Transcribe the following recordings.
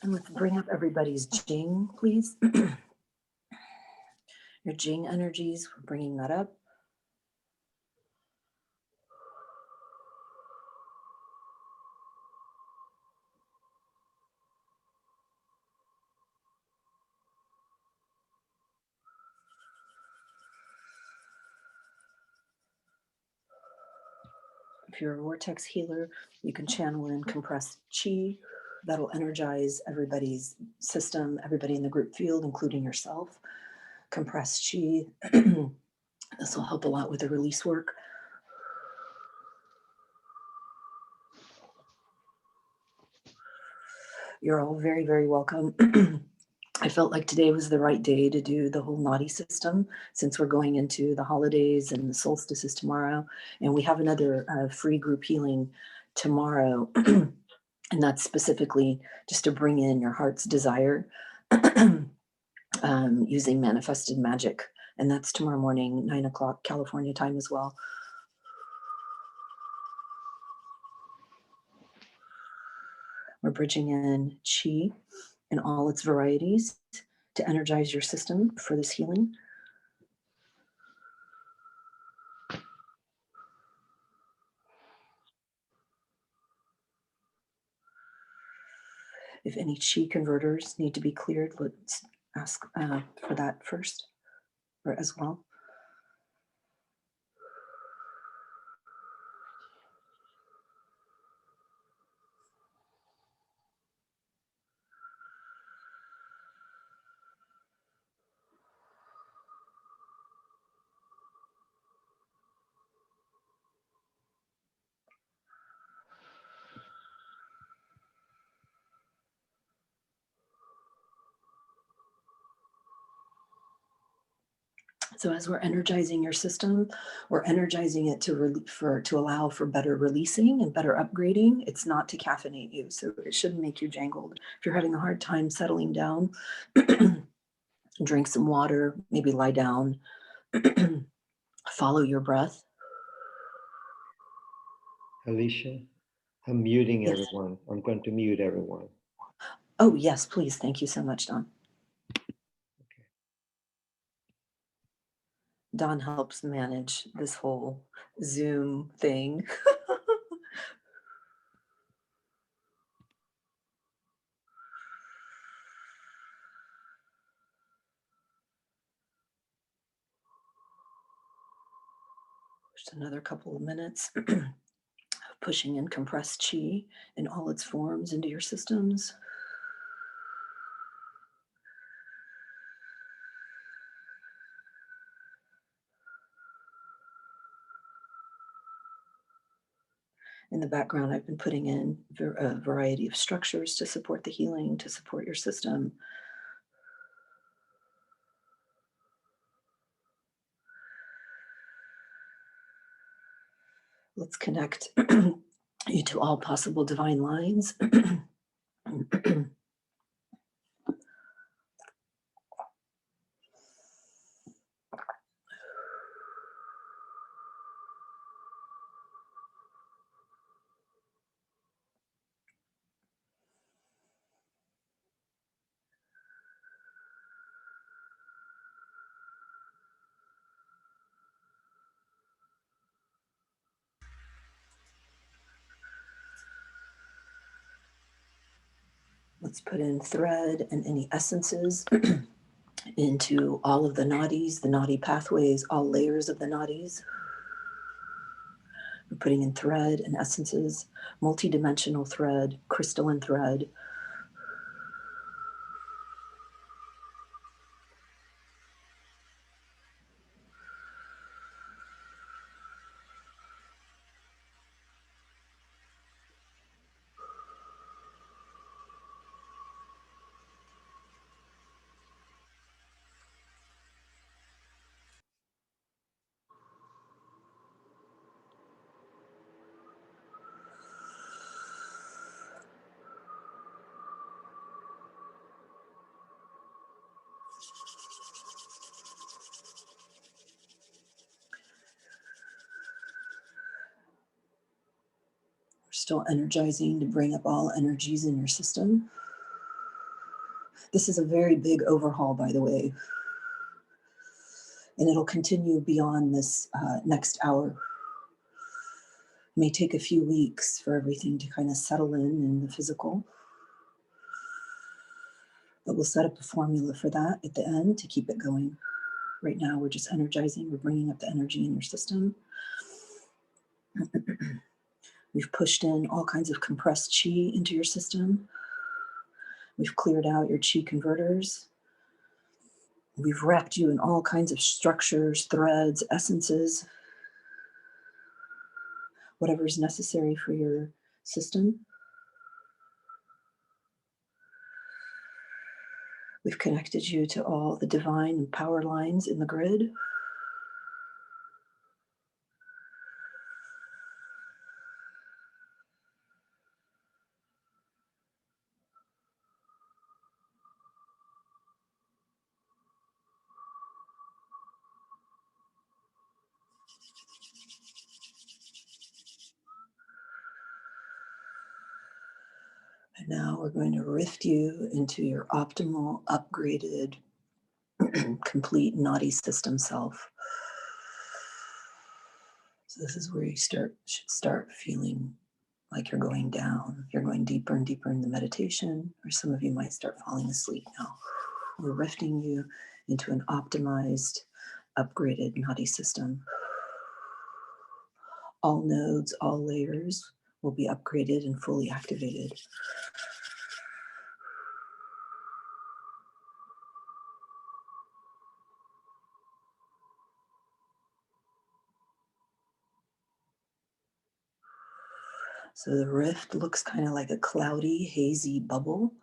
And let's bring up everybody's Jing, please. Your Jing energies, we're bringing that up. If you're a vortex healer, you can channel in compressed chi. That'll energize everybody's system, everybody in the group field, including yourself. Compressed chi. This will help a lot with the release work. You're all very, very welcome. I felt like today was the right day to do the whole Nadi system, since we're going into the holidays and the solstice is tomorrow. And we have another free group healing tomorrow. And that's specifically just to bring in your heart's desire using manifested magic. And that's tomorrow morning, 9 o'clock California time as well. We're bridging in chi in all its varieties to energize your system for this healing. If any chi converters need to be cleared, let's ask for that first or as well. So as we're energizing your system, we're energizing it to allow for better releasing and better upgrading. It's not to caffeinate you, so it shouldn't make you jangled. If you're having a hard time settling down, drink some water, maybe lie down, follow your breath. Alicia, I'm muting everyone. I'm going to mute everyone. Oh, yes, please. Thank you so much, Don. Okay. Don helps manage this whole Zoom thing. Just another couple of minutes. Pushing in compressed chi in all its forms into your systems. In the background, I've been putting in a variety of structures to support the healing, to support your system. Let's connect you to all possible divine lines. Let's put in thread and any essences into all of the nadis, the nadi pathways, all layers of the nadis. We're putting in thread and essences, multidimensional thread, crystalline thread. We're still energizing to bring up all energies in your system. This is a very big overhaul, by the way, and it'll continue beyond this next hour. It may take a few weeks for everything to kind of settle in the physical, but we'll set up a formula for that at the end to keep it going. Right now, we're just energizing, we're bringing up the energy in your system. We've pushed in all kinds of compressed chi into your system. We've cleared out your chi converters. We've wrapped you in all kinds of structures, threads, essences, whatever is necessary for your system. We've connected you to all the divine and power lines in the grid. And now we're going to rift you into your optimal, upgraded, complete Nadi system self. So this is where you should start feeling like you're going down. You're going deeper and deeper in the meditation, or some of you might start falling asleep now. We're rifting you into an optimized, upgraded Nadi system. All nodes, all layers will be upgraded and fully activated. So the rift looks kind of like a cloudy, hazy bubble.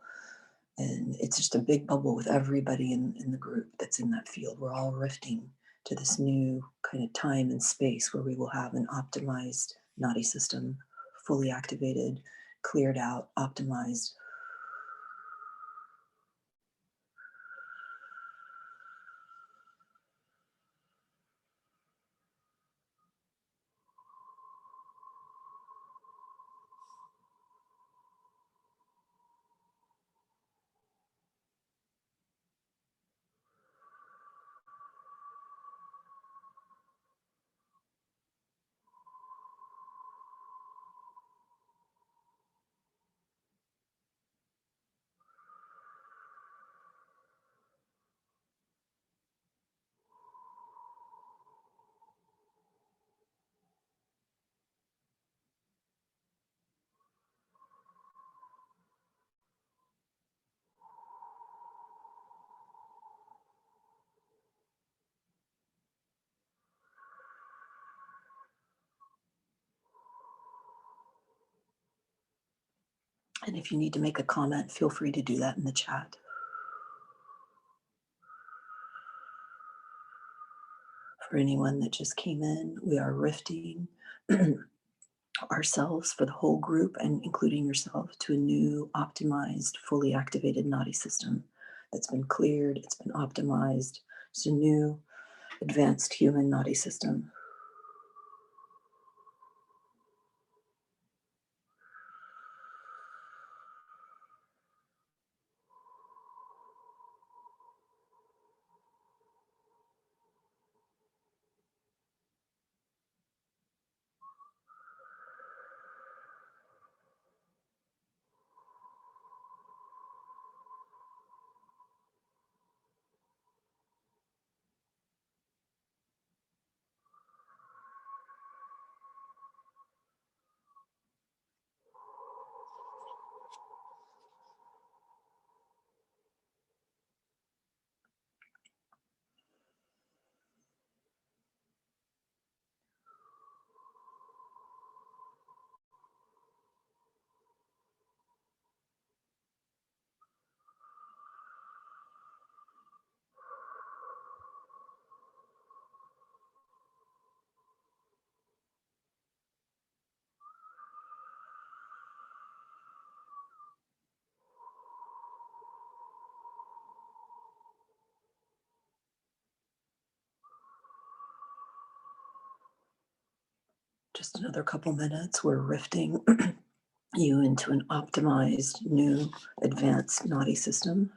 And it's just a big bubble with everybody in the group that's in that field. We're all rifting to this new kind of time and space where we will have an optimized Nadi system, fully activated, cleared out, optimized. And if you need to make a comment, feel free to do that in the chat. For anyone that just came in, we are rifting ourselves for the whole group and including yourself to a new, optimized, fully activated Nadi system that's been cleared, it's been optimized. It's a new, advanced human Nadi system. Just another couple minutes, we're rifting you into an optimized, new, advanced Nadi system.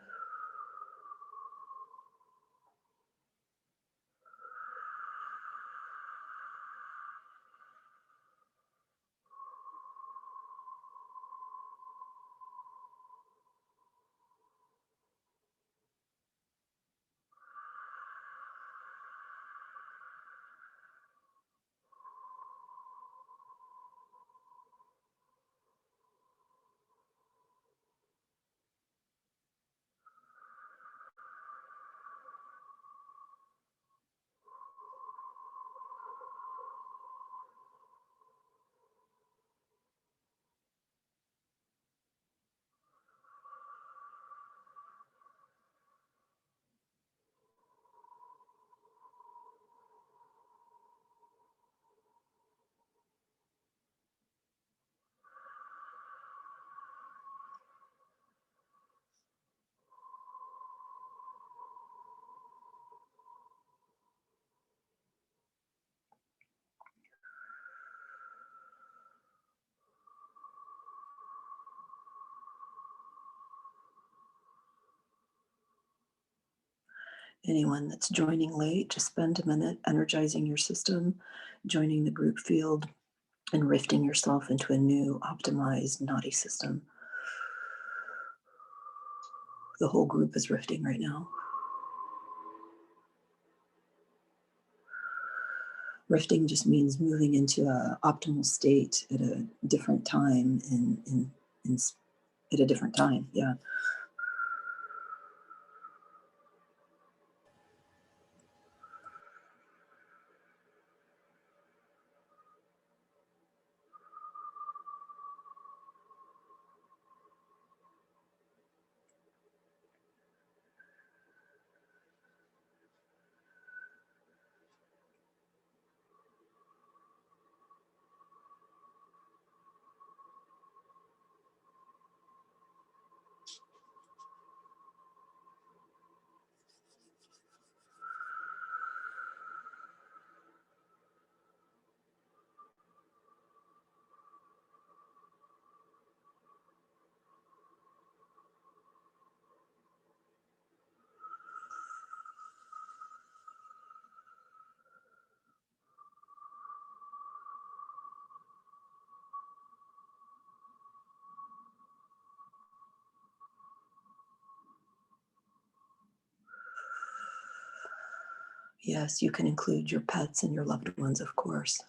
Anyone that's joining late, just spend a minute energizing your system, joining the group field, and rifting yourself into a new optimized Nadi system. The whole group is rifting right now. Rifting just means moving into an optimal state at a different time at a different time. Yeah. Yes, you can include your pets and your loved ones, of course.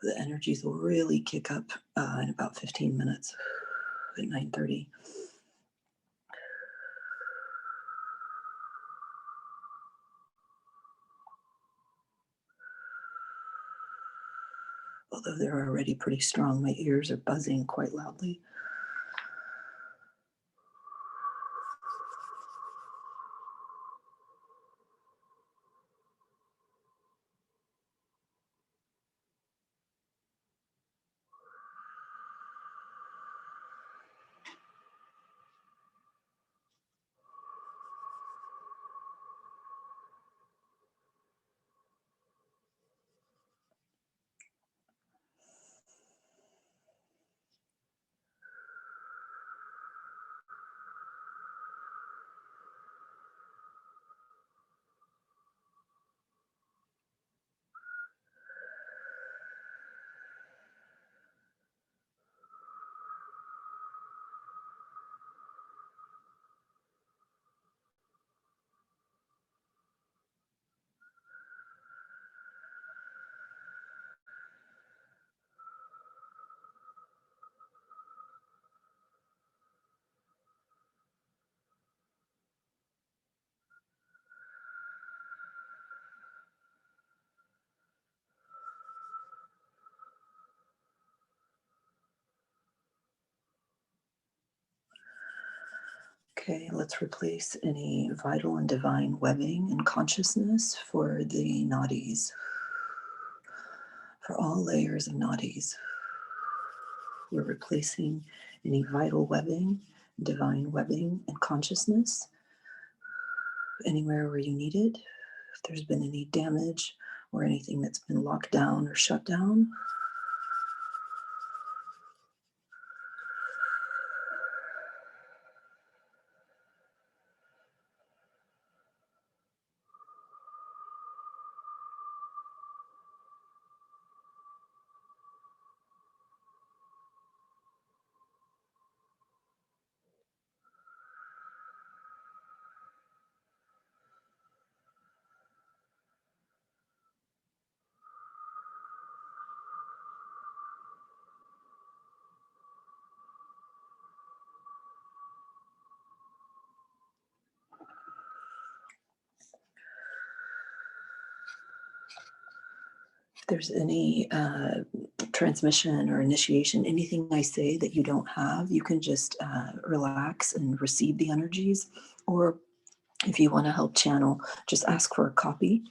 The energies will really kick up in about 15 minutes at 9:30. Although they're already pretty strong, my ears are buzzing quite loudly. Okay, let's replace any vital and divine webbing and consciousness for the nadis, for all layers of nadis. We're replacing any vital webbing, divine webbing, and consciousness anywhere where you need it. If there's been any damage or anything that's been locked down or shut down. If there's any transmission or initiation, anything I say that you don't have, you can just relax and receive the energies. Or if you want to help channel, just ask for a copy.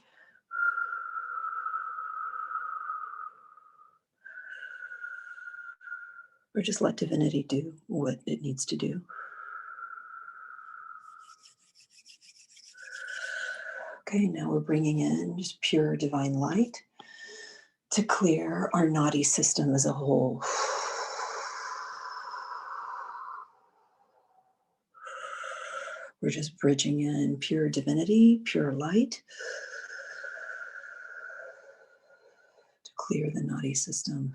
Or just let divinity do what it needs to do. Okay, now we're bringing in just pure divine light to clear our Nadi system as a whole. We're just bridging in pure divinity, pure light to clear the Nadi system.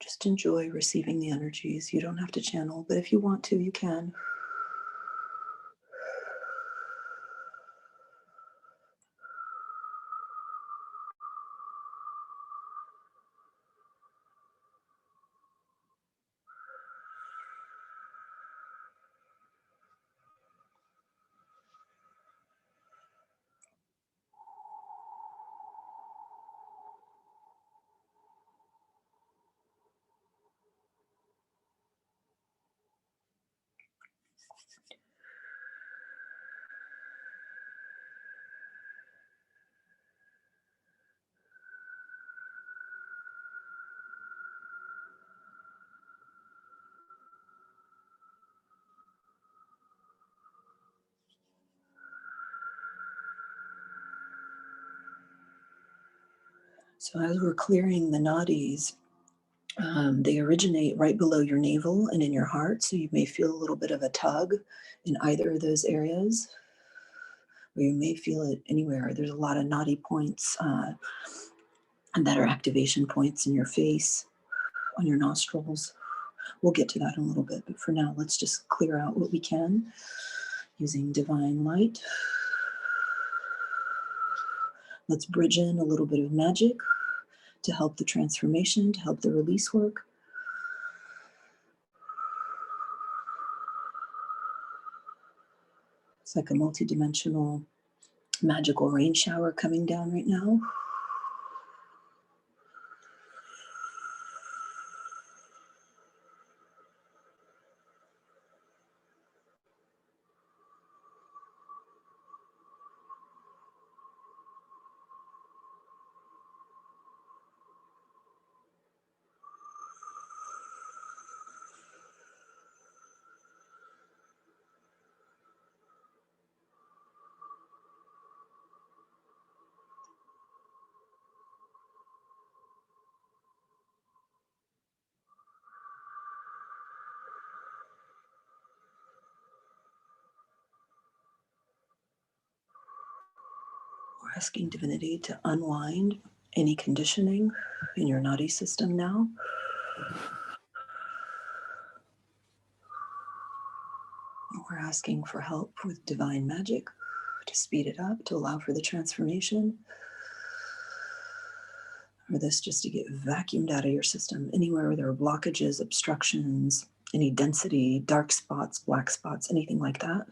Just enjoy receiving the energies. You don't have to channel, but if you want to, you can. So as we're clearing the nadis, they originate right below your navel and in your heart. So you may feel a little bit of a tug in either of those areas, or you may feel it anywhere. There's a lot of nadi points and that are activation points in your face, on your nostrils. We'll get to that in a little bit, but for now, let's just clear out what we can using divine light. Let's bridge in a little bit of magic to help the transformation, to help the release work. It's like a multidimensional magical rain shower coming down right now. We're asking divinity to unwind any conditioning in your Nadi system now. We're asking for help with divine magic to speed it up, to allow for the transformation, or this just to get vacuumed out of your system. Anywhere where there are blockages, obstructions, any density, dark spots, black spots, anything like that.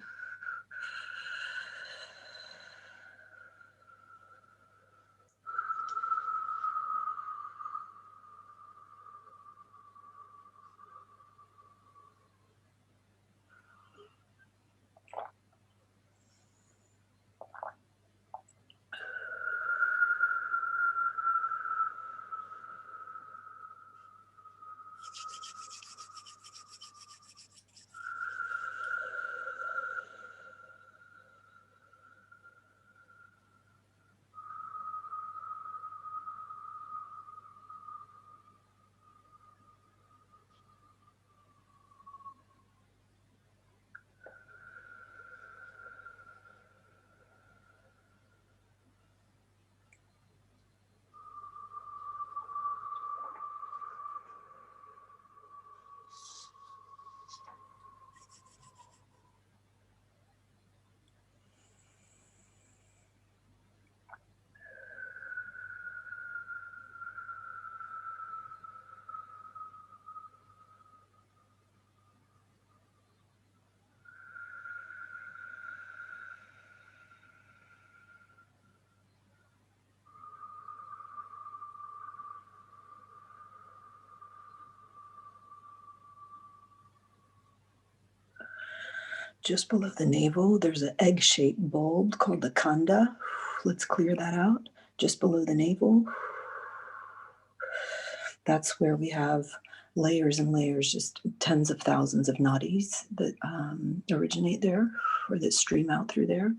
Just below the navel, there's an egg-shaped bulb called the khanda. Let's clear that out. Just below the navel, that's where we have layers and layers, just tens of thousands of nadis that originate there or that stream out through there.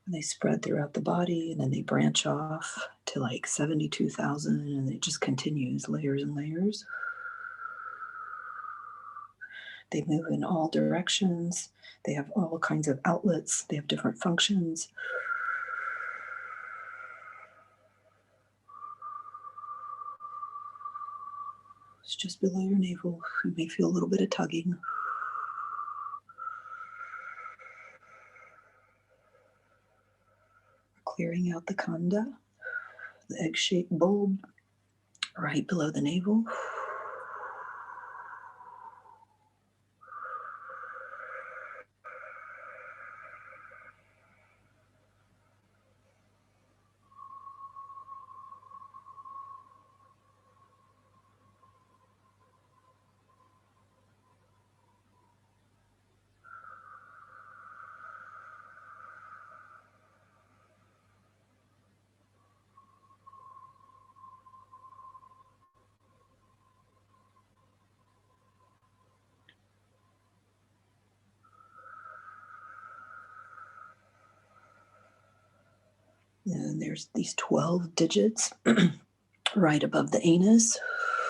And they spread throughout the body, and then they branch off to like 72,000, and it just continues, layers and layers. They move in all directions. They have all kinds of outlets. They have different functions. It's just below your navel. You may feel a little bit of tugging. Clearing out the khanda, the egg-shaped bulb right below the navel. And there's these 12 digits right above the anus.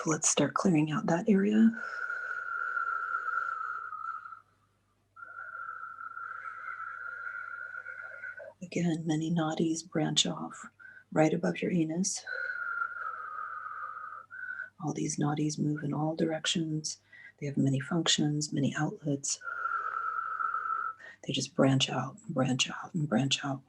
Let's start clearing out that area. Again, many nadis branch off right above your anus. All these nadis move in all directions. They have many functions, many outlets. They just branch out, and branch out, and branch out.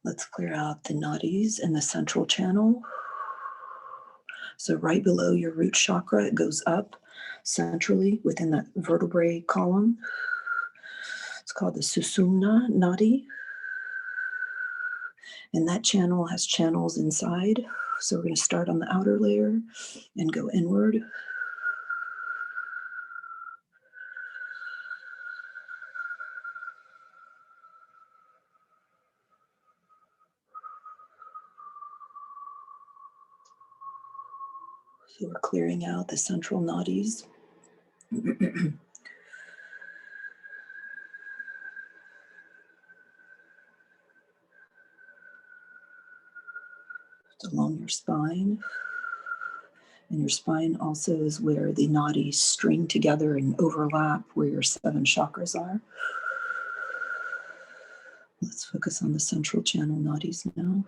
Let's clear out the nadis in the central channel. So right below your root chakra, it goes up centrally within that vertebrae column. It's called the Susumna Nadi. And that channel has channels inside. So we're going to start on the outer layer and go inward. So we're clearing out the central nadis. Along your spine. And your spine also is where the nadis string together and overlap where your 7 chakras are. Let's focus on the central channel nadis now.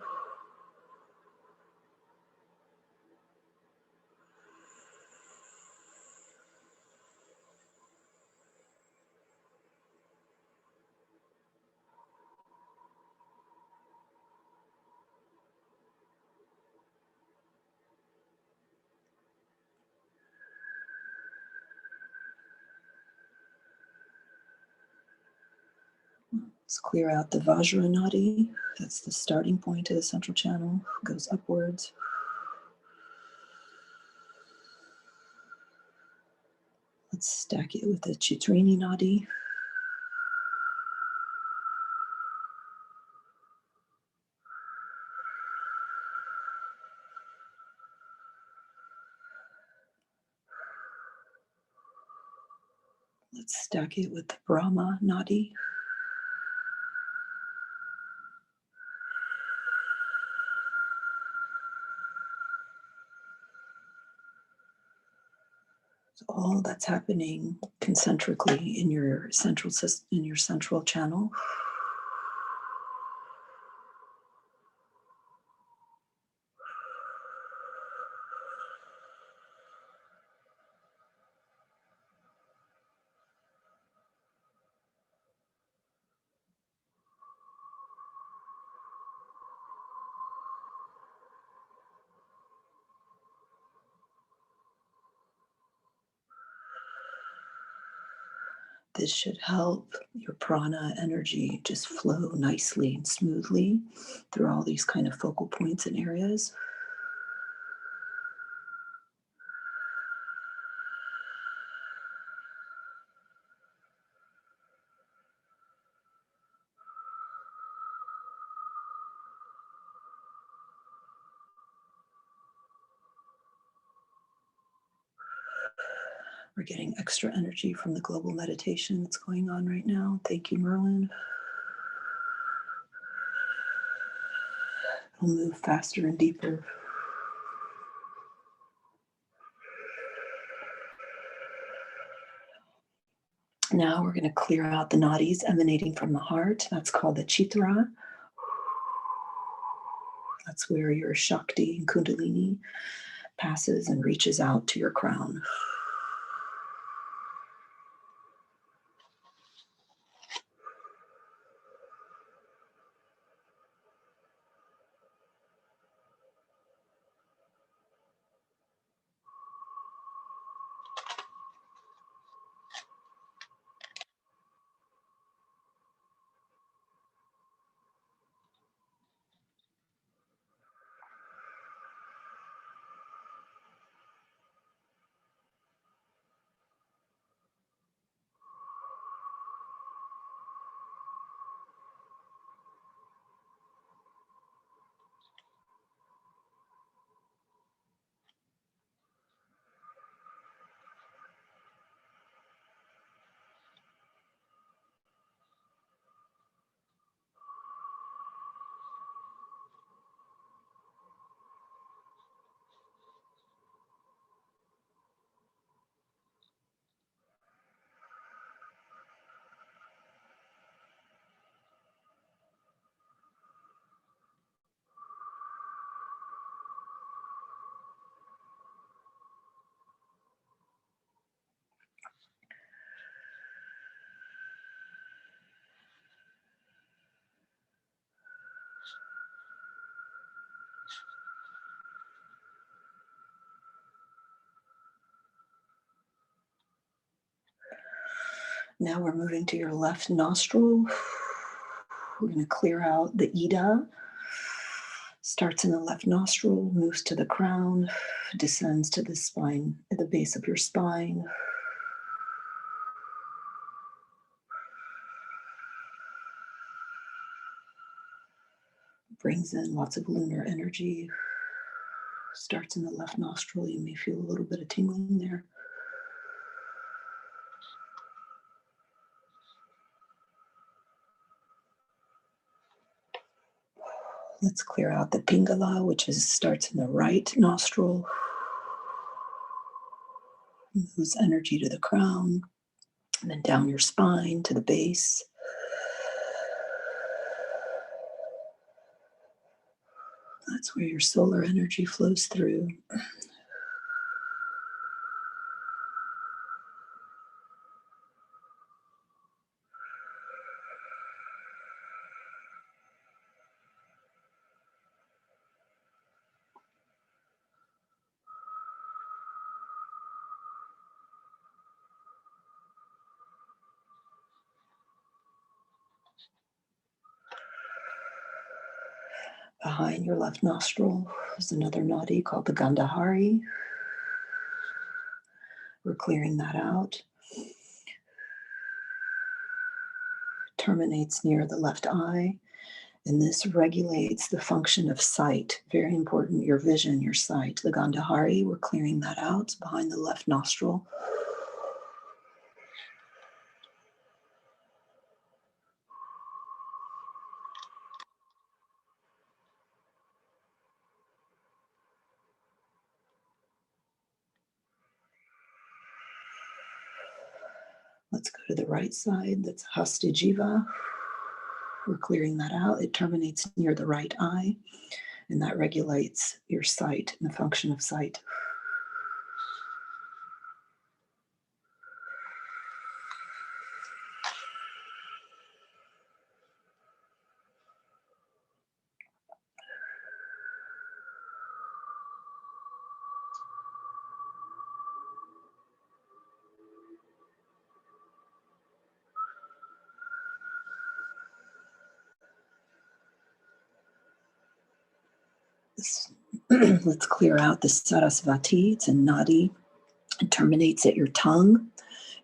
Let's clear out the Vajra Nadi. That's the starting point of the central channel. Goes upwards. Let's stack it with the Chitrini Nadi. Let's stack it with the Brahma Nadi. So all that's happening concentrically in your central system, in your central channel. This should help your prana energy just flow nicely and smoothly through all these kind of focal points and areas. We're getting extra energy from the global meditation that's going on right now. Thank you, Merlin. It'll move faster and deeper. Now we're going to clear out the nadis emanating from the heart. That's called the chitra. That's where your Shakti and Kundalini passes and reaches out to your crown. Now we're moving to your left nostril. We're going to clear out the Ida. Starts in the left nostril, moves to the crown, descends to the spine, at the base of your spine. Brings in lots of lunar energy. Starts in the left nostril. You may feel a little bit of tingling there. Let's clear out the Pingala, which starts in the right nostril. Moves energy to the crown, and then down your spine to the base. That's where your solar energy flows through. Behind your left nostril is another nadi called the Gundahari. We're clearing that out. Terminates near the left eye, and this regulates the function of sight. Very important, your vision, your sight. The Gundahari, we're clearing that out behind the left nostril. Let's go to the right side. That's Hasta Jiva. We're clearing that out. It terminates near the right eye, and that regulates your sight and the function of sight. Let's clear out the Sarasvati. It's a nadi. It terminates at your tongue.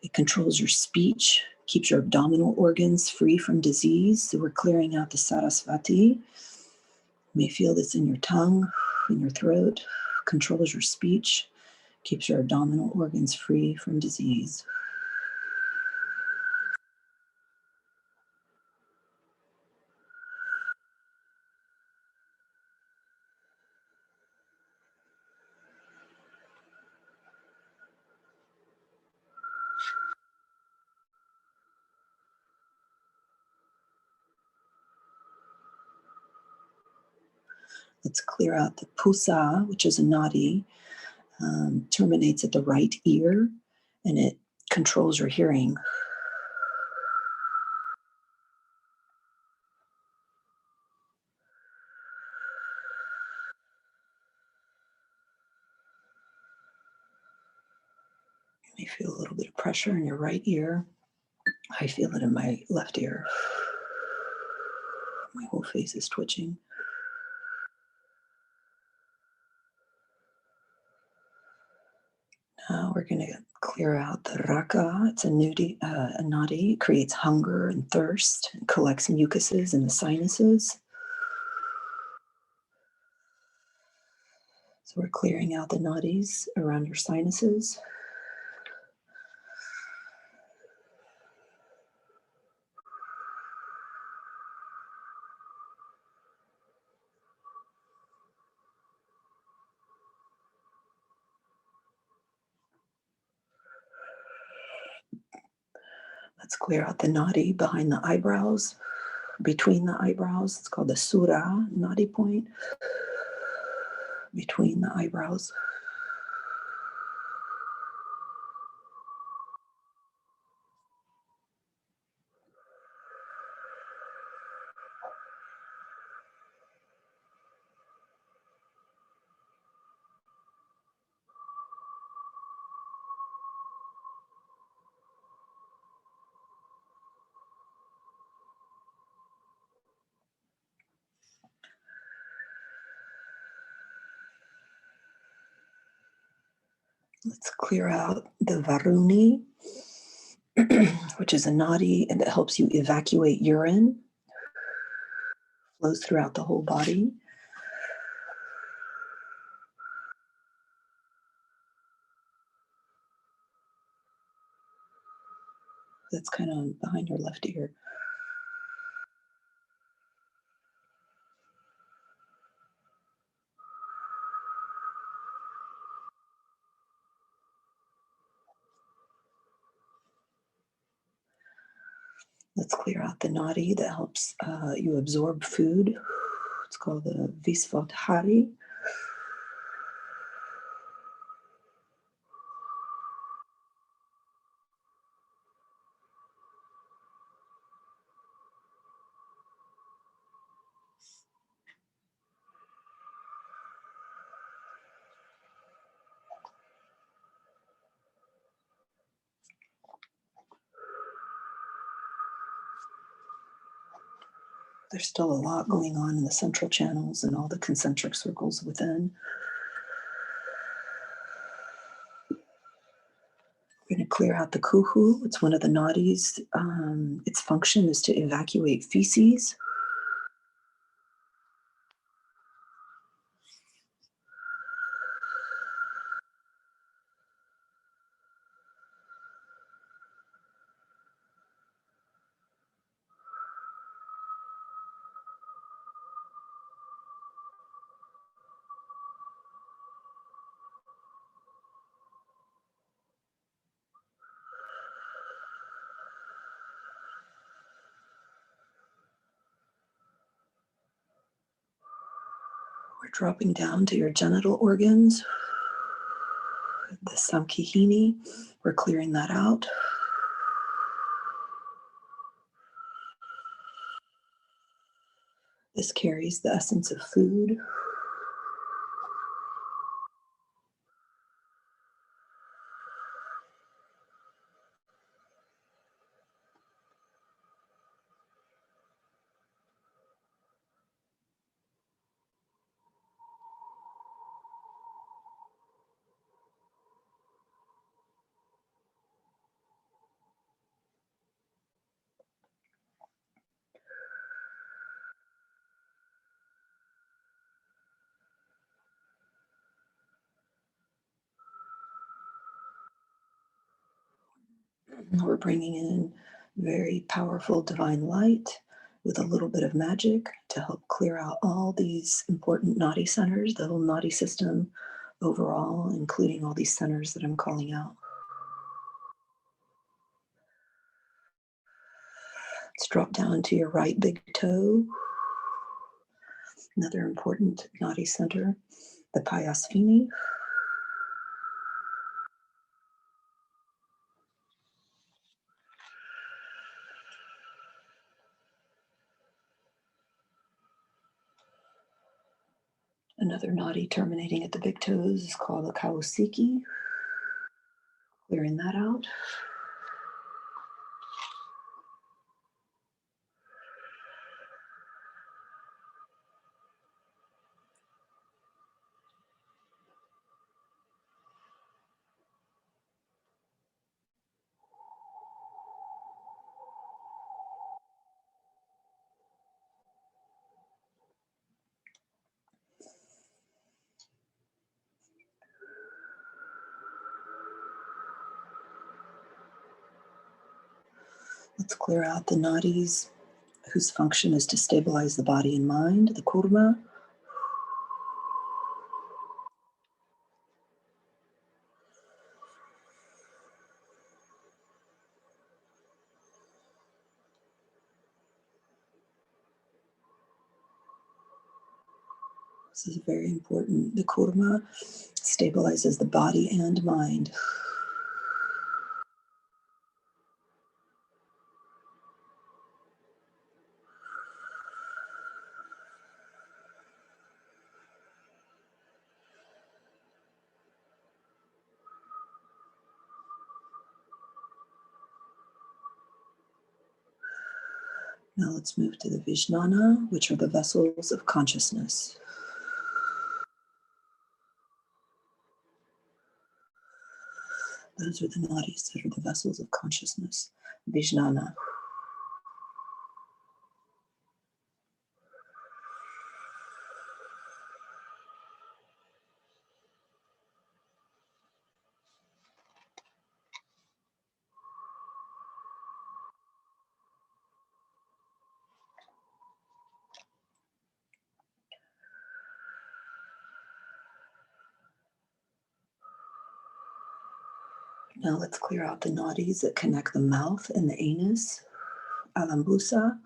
It controls your speech, keeps your abdominal organs free from disease. So we're clearing out the Sarasvati. You may feel this in your tongue, in your throat. Controls your speech, keeps your abdominal organs free from disease. Let's clear out the pusa, which is a nadi, terminates at the right ear, and it controls your hearing. You may feel a little bit of pressure in your right ear. I feel it in my left ear. My whole face is twitching. Now we're going to clear out the raka. It's a nadi. It creates hunger and thirst. It collects mucuses in the sinuses. So we're clearing out the nadis around your sinuses. Let's clear out the nadi behind the eyebrows, between the eyebrows. It's called the Sura nadi point, between the eyebrows. Let's clear out the Varuni, which is a nadi and that helps you evacuate urine. Flows throughout the whole body. That's kind of behind your left ear. Let's clear out the nadi that helps you absorb food. It's called the Visvadhari. There's still a lot going on in the central channels and all the concentric circles within. We're going to clear out the kuhu. It's one of the nadis. Its function is to evacuate feces. We're dropping down to your genital organs, the samkihini. We're clearing that out. This carries the essence of food. We're bringing in very powerful divine light with a little bit of magic to help clear out all these important Nadi centers, the whole Nadi system overall, including all these centers that I'm calling out. Let's drop down to your right big toe, another important Nadi center, the Payasvini. Another Nadi terminating at the big toes is called the Kawasaki. Clearing that out. Let's clear out the nadis whose function is to stabilize the body and mind, the kurma. This is very important. The kurma stabilizes the body and mind. Now let's move to the Vishnana, which are the vessels of consciousness. Those are the nadis that are the vessels of consciousness. Vishnana. Now let's clear out the nadis that connect the mouth and the anus. Alambusa.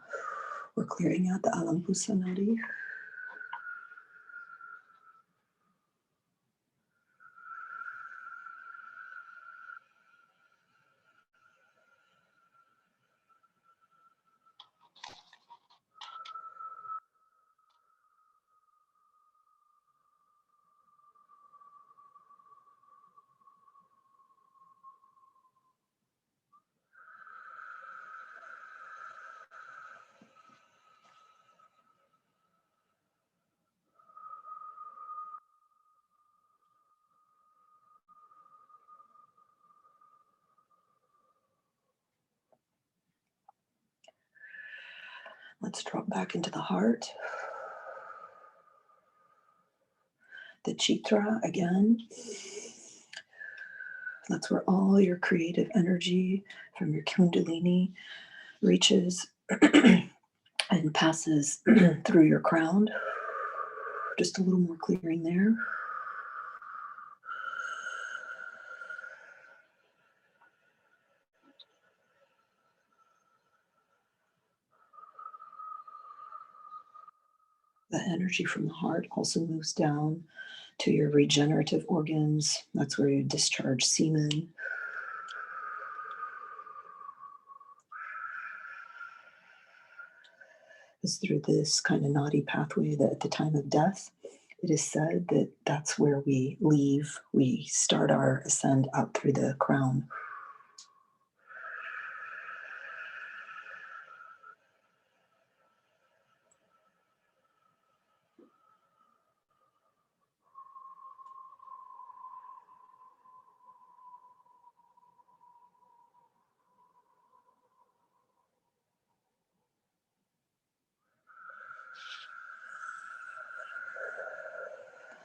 We're clearing out the Alambusa nadi. Let's drop back into the heart. The chitra again. That's where all your creative energy from your kundalini reaches and passes through your crown. Just a little more clearing there. The energy from the heart also moves down to your regenerative organs. That's where you discharge semen. It's through this kind of nadi pathway that at the time of death, it is said that that's where we leave. We start our ascend out through the crown.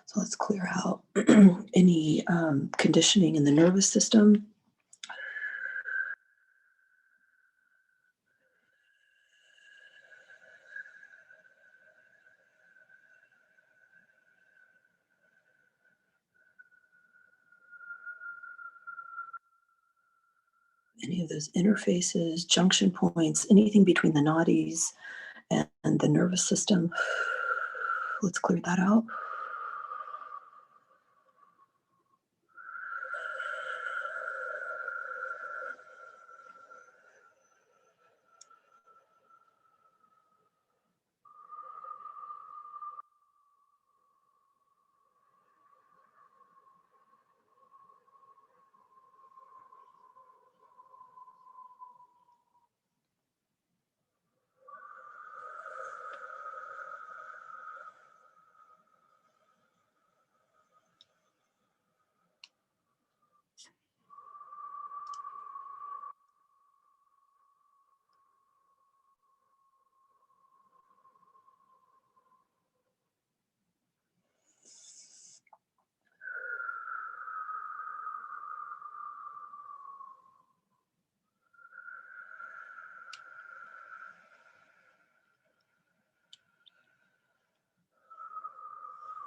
So let's clear out any conditioning in the nervous system. Any of those interfaces, junction points, anything between the nadis and the nervous system. Let's clear that out.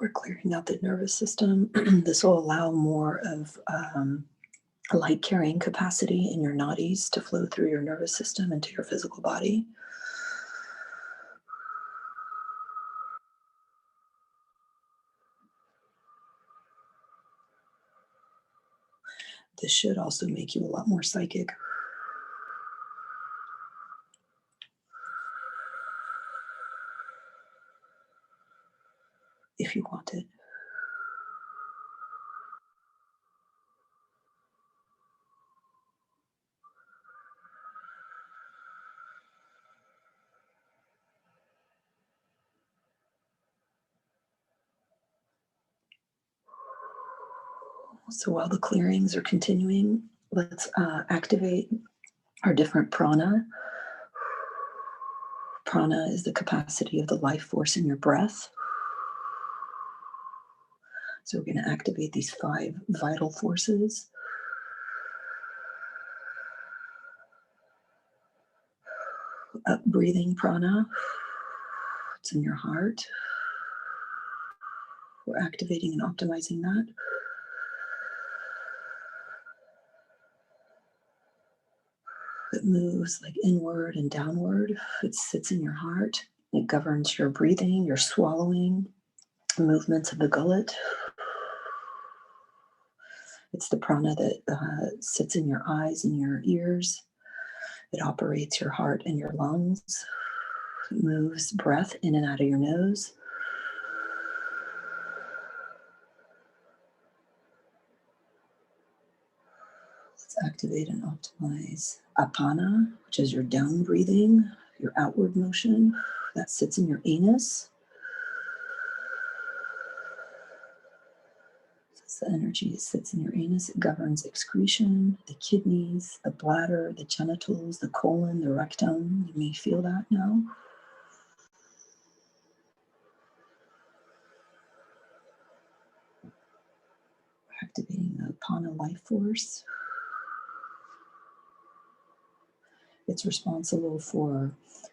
We're clearing out the nervous system. This will allow more of light carrying capacity in your nadis to flow through your nervous system into your physical body. This should also make you a lot more psychic. If you want it. So while the clearings are continuing, let's activate our different prana. Prana is the capacity of the life force in your breath. So we're going to activate these 5 vital forces. Up breathing prana. It's in your heart. We're activating and optimizing that. It moves like inward and downward. It sits in your heart. It governs your breathing, your swallowing, movements of the gullet. It's the prana that sits in your eyes and your ears. It operates your heart and your lungs. It moves breath in and out of your nose. Let's activate and optimize apana, which is your down breathing, your outward motion. That sits in your anus. It's the energy that sits in your anus. It governs excretion, the kidneys, the bladder, the genitals, the colon, the rectum. You may feel that now. Activating the apana life force. It's responsible for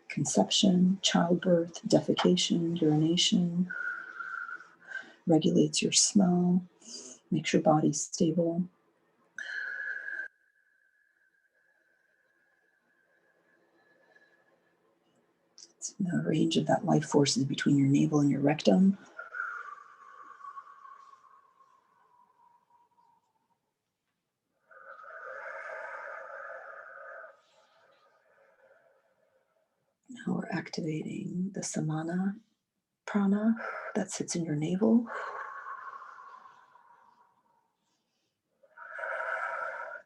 conception, childbirth, defecation, urination, regulates your smell, makes your body stable. It's The range of that life force is between your navel and your rectum. Now we're activating the Samana Prana that sits in your navel.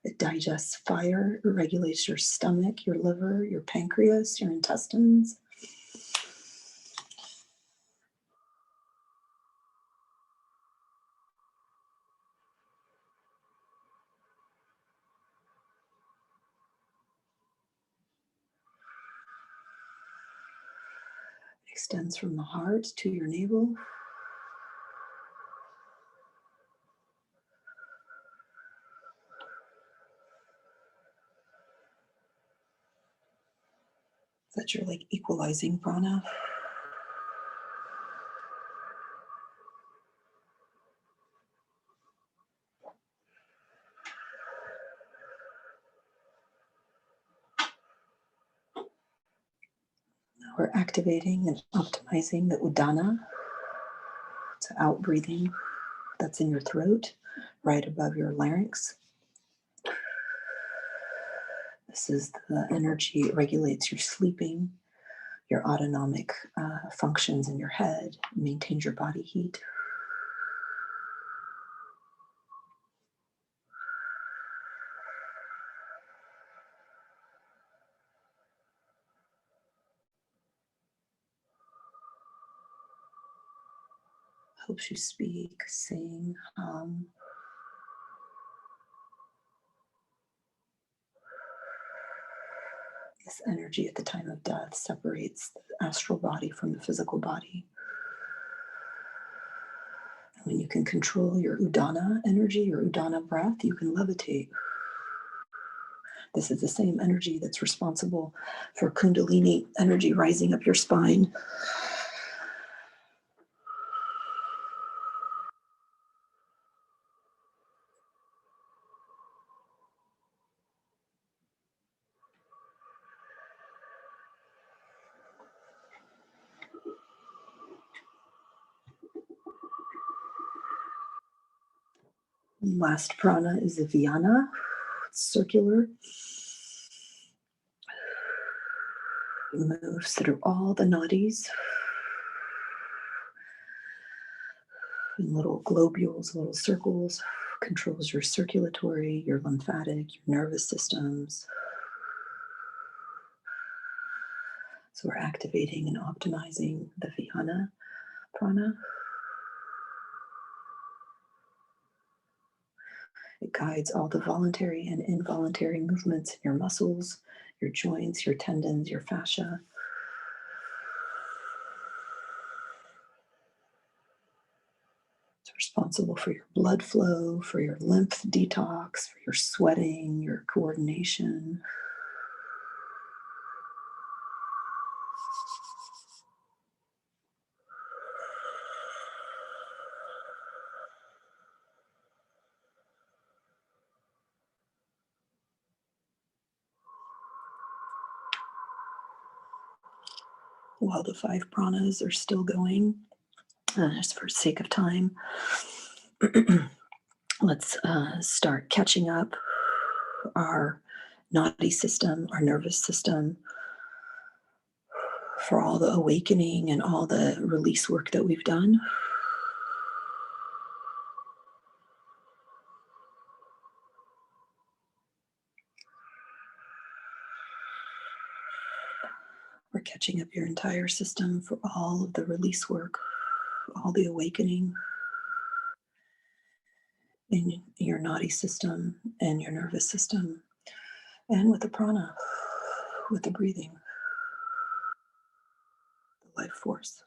It digests fire, it regulates your stomach, your liver, your pancreas, your intestines. It extends from the heart to your navel. That's your like equalizing prana. Now we're activating and optimizing the Udana. It's out breathing that's in your throat, right above your larynx. This is the energy, it regulates your sleeping, your autonomic functions in your head, maintains your body heat. Helps you speak, sing, hum. This energy at the time of death separates the astral body from the physical body. And when you can control your Udana energy, your Udana breath, you can levitate. This is the same energy that's responsible for Kundalini energy rising up your spine. Last prana is the Vyana. It's circular. It moves through all the nadis. In little globules, little circles. Controls your circulatory, your lymphatic, your nervous systems. So we're activating and optimizing the Vyana prana. It guides all the voluntary and involuntary movements in your muscles, your joints, your tendons, your fascia. It's responsible for your blood flow, for your lymph detox, for your sweating, your coordination. While the 5 pranas are still going, just for sake of time, let's start catching up our Nadi system, our nervous system, for all the awakening and all the release work that we've done. We're catching up your entire system for all of the release work, all the awakening in your Nadi system and your nervous system, and with the prana, with the breathing, the life force.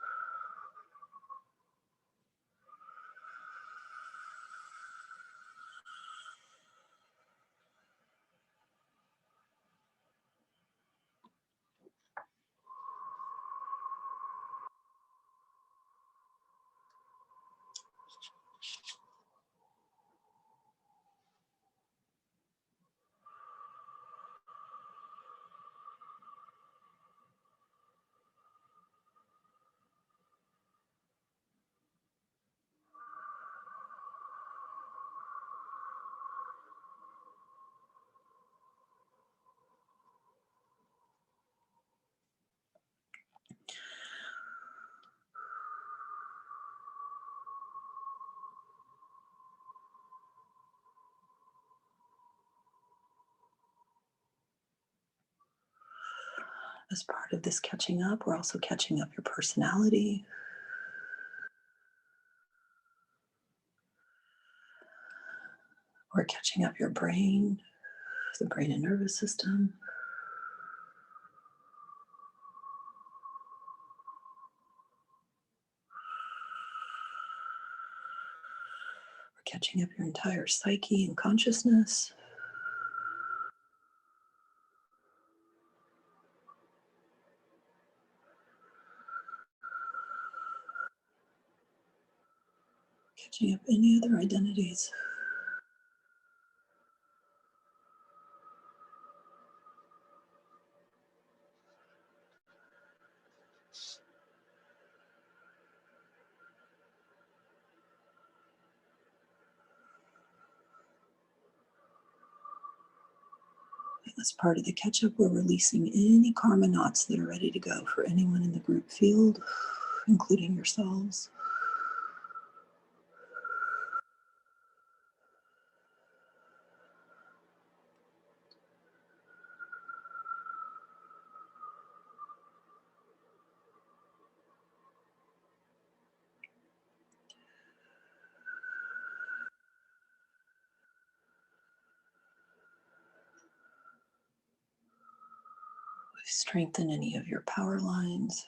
As part of this catching up, we're also catching up your personality. We're catching up your brain, the brain and nervous system. We're catching up your entire psyche and consciousness. Catching up any other identities. As part of the catch-up, we're releasing any karma knots that are ready to go for anyone in the group field, including yourselves. Strengthen any of your power lines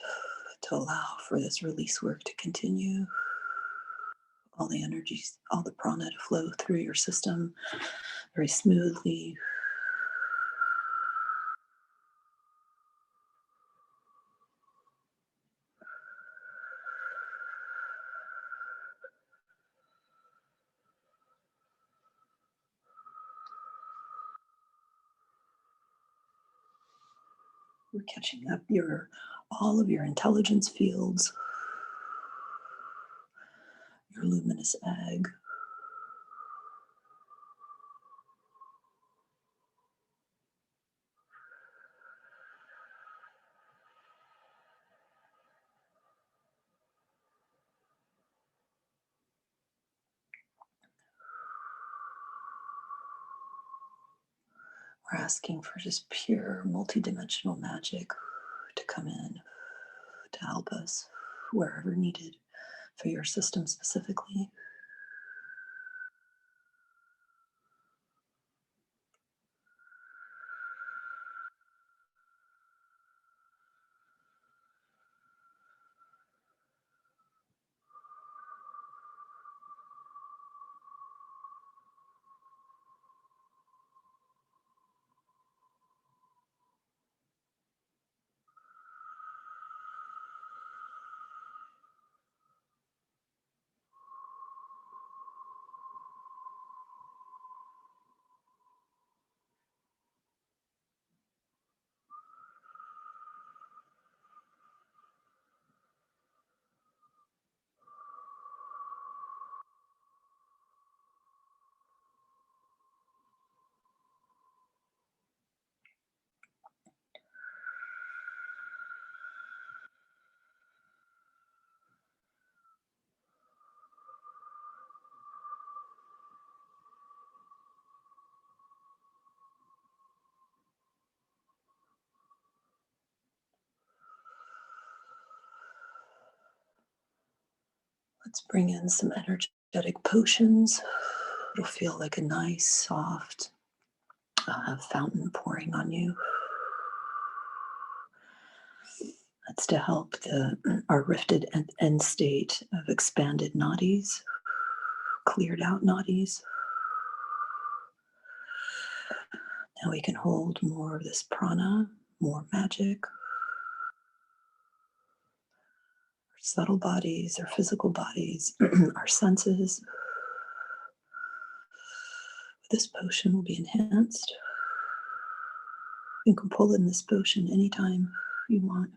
to allow for this release work to continue. All the energies, all the prana to flow through your system very smoothly. We're catching up all of your intelligence fields, your luminous egg. We're asking for just pure multidimensional magic to come in to help us wherever needed for your system specifically. Let's bring in some energetic potions. It'll feel like a nice, soft fountain pouring on you. That's to help our rifted end state of expanded nadis, cleared out nadis. Now we can hold more of this prana, more magic. Our subtle bodies, our physical bodies, our senses. This potion will be enhanced. You can pull in this potion anytime you want.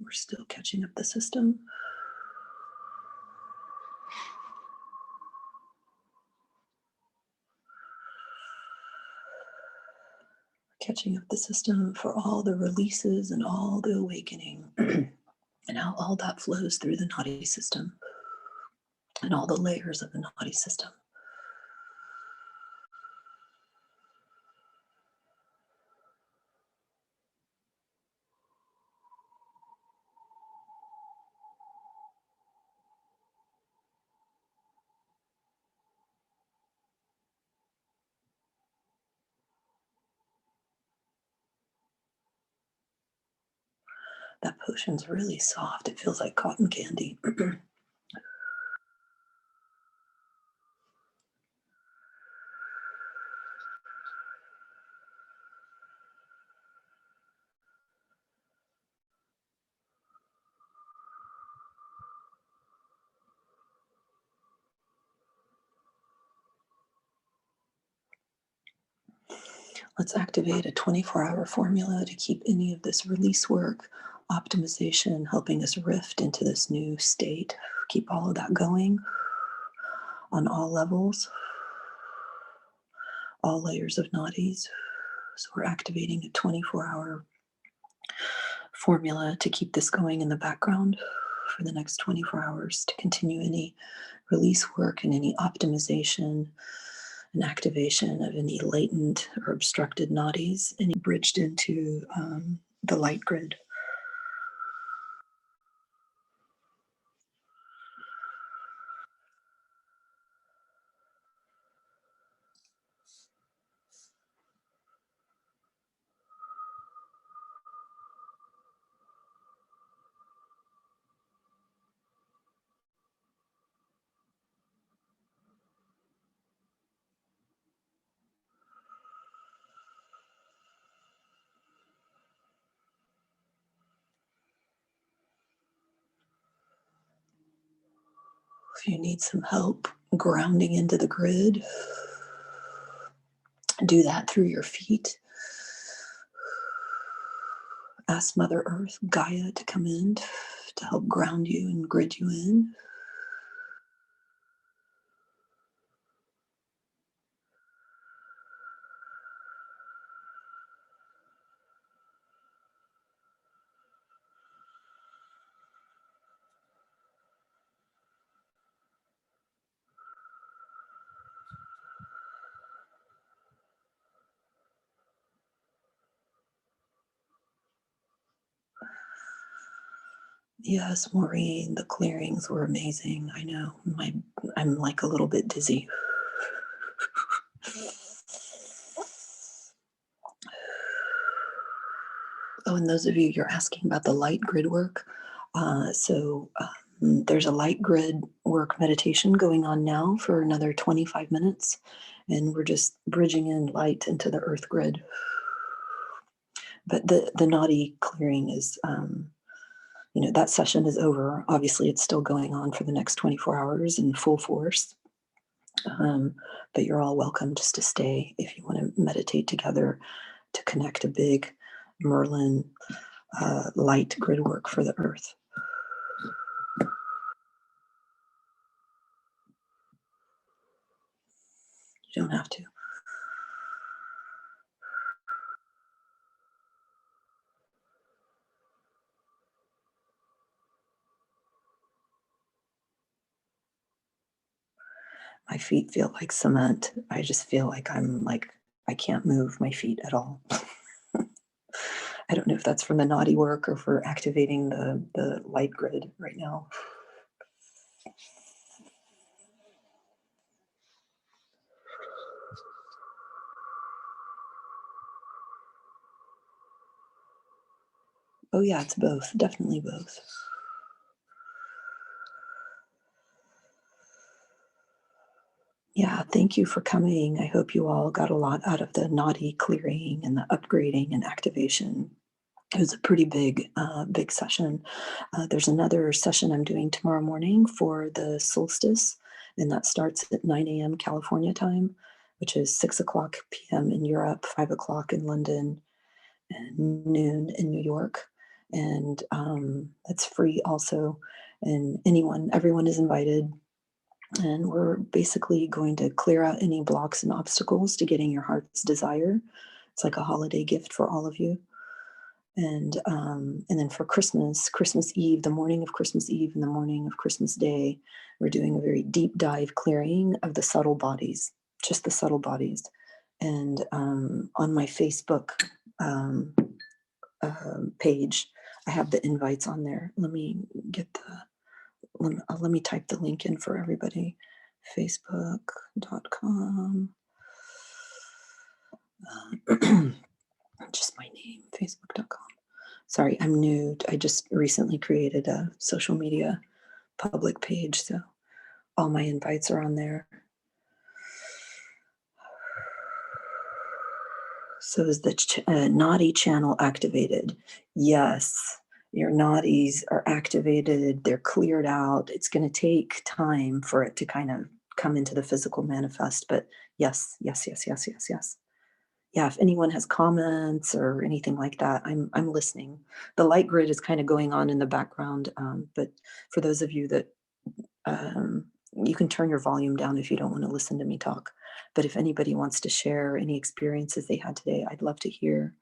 We're still catching up the system. We're catching up the system for all the releases and all the awakening, and how all that flows through the Nadi system and all the layers of the Nadi system. That potion's really soft. It feels like cotton candy. Let's activate a 24-hour formula to keep any of this release work, optimization, helping us rift into this new state. Keep all of that going on all levels, all layers of nadis. So we're activating a 24-hour formula to keep this going in the background for the next 24 hours to continue any release work and any optimization and activation of any latent or obstructed nadis, any bridged into the light grid. If you need some help grounding into the grid, do that through your feet. Ask Mother Earth, Gaia, to come in to help ground you and grid you in. Yes, Maureen, the clearings were amazing. I know. I'm like a little bit dizzy. Oh, and those of you, you're asking about the light grid work. There's a light grid work meditation going on now for another 25 minutes. And we're just bridging in light into the earth grid. But the Nadi clearing is, that session is over. Obviously, it's still going on for the next 24 hours in full force. But you're all welcome just to stay if you want to meditate together to connect a big Merlin light grid work for the earth. You don't have to. My feet feel like cement. I just feel like I can't move my feet at all. I don't know if that's from the Nadi work or for activating the light grid right now. Oh yeah, it's both, definitely both. Yeah, thank you for coming. I hope you all got a lot out of the Nadi clearing and the upgrading and activation. It was a pretty big session. There's another session I'm doing tomorrow morning for the solstice, and that starts at 9 a.m. California time, which is 6 o'clock p.m. in Europe, 5 o'clock in London, and noon in New York. And that's free also. And everyone is invited. And we're basically going to clear out any blocks and obstacles to getting your heart's desire. It's like a holiday gift for all of you. And then for Christmas Eve, the morning of Christmas Eve and the morning of Christmas Day, we're doing a very deep dive clearing of the subtle bodies, just the subtle bodies. And on my Facebook page, I have the invites on there. Let me type the link in for everybody. Facebook.com. Just my name, facebook.com. Sorry, I'm new. I just recently created a social media public page, so all my invites are on there. So is the Nadi channel activated? Yes, your Nadis are activated. They're cleared out. It's going to take time for it to kind of come into the physical manifest, but yes. Yeah, if anyone has comments or anything like that, I'm listening. The light grid is kind of going on in the background, but for those of you that you can turn your volume down if you don't want to listen to me talk. But if anybody wants to share any experiences they had today, I'd love to hear.